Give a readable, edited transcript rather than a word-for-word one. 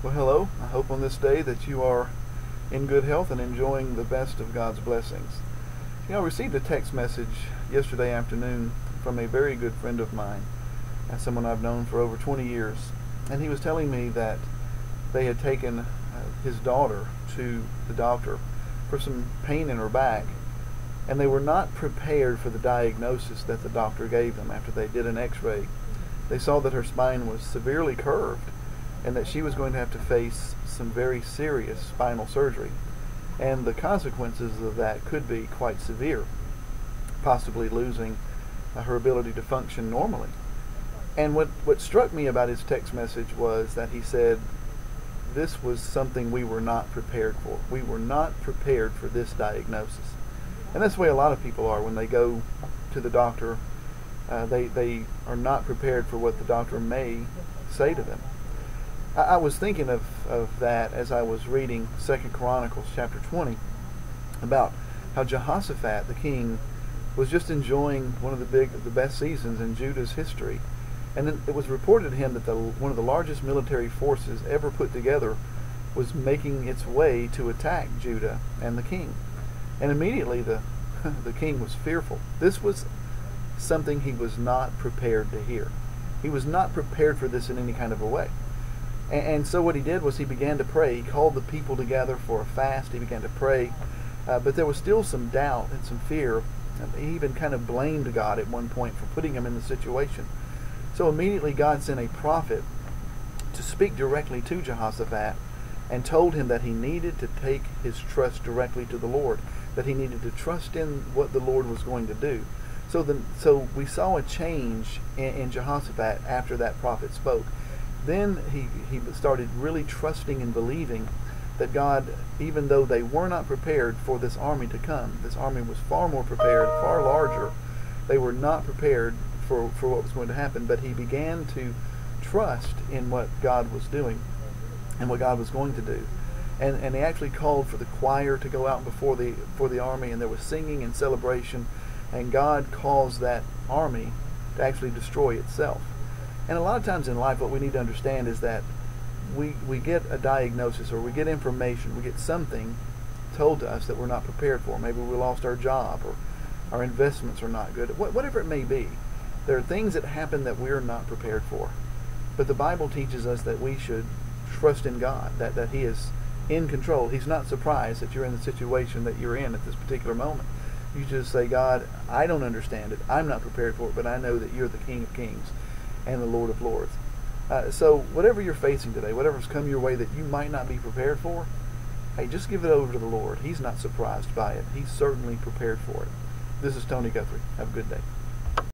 Well, hello. I hope on this day that you are in good health and enjoying the best of God's blessings. I received a text message yesterday afternoon from a very good friend of mine, someone I've known for over 20 years, and he was telling me that they had taken his daughter to the doctor for some pain in her back, and they were not prepared for the diagnosis that the doctor gave them after they did an x-ray. They saw that her spine was severely curved and that she was going to have to face some very serious spinal surgery. And the consequences of that could be quite severe, possibly losing her ability to function normally. And what struck me about his text message was that he said this was something we were not prepared for. We were not prepared for this diagnosis. And that's the way a lot of people are when they go to the doctor. They are not prepared for what the doctor may say to them. I was thinking of that as I was reading 2 Chronicles chapter 20 about how Jehoshaphat, the king, was just enjoying one of the best seasons in Judah's history. And then it was reported to him that one of the largest military forces ever put together was making its way to attack Judah and the king. And immediately the king was fearful. This was something he was not prepared to hear. He was not prepared for this in any kind of a way. And so what he did was he began to pray. He called the people together for a fast. He began to pray. But there was still some doubt and some fear. He even kind of blamed God at one point for putting him in the situation. So immediately God sent a prophet to speak directly to Jehoshaphat and told him that he needed to take his trust directly to the Lord, that he needed to trust in what the Lord was going to do. So we saw a change in Jehoshaphat after that prophet spoke. Then he started really trusting and believing that God, even though they were not prepared for this army to come, this army was far more prepared, far larger. They were not prepared for what was going to happen, but he began to trust in what God was doing and what God was going to do. And he actually called for the choir to go out before the army, and there was singing and celebration, and God caused that army to actually destroy itself. And a lot of times in life, what we need to understand is that we get a diagnosis, or we get information, we get something told to us that we're not prepared for. Maybe we lost our job, or our investments are not good. Whatever it may be, there are things that happen that we're not prepared for. But the Bible teaches us that we should trust in God, that He is in control. He's not surprised that you're in the situation that you're in at this particular moment. You just say, God, I don't understand it. I'm not prepared for it, but I know that you're the King of Kings and the Lord of Lords. So whatever you're facing today, whatever's come your way that you might not be prepared for, hey, just give it over to the Lord. He's not surprised by it. He's certainly prepared for it. This is Tony Guthrie. Have a good day.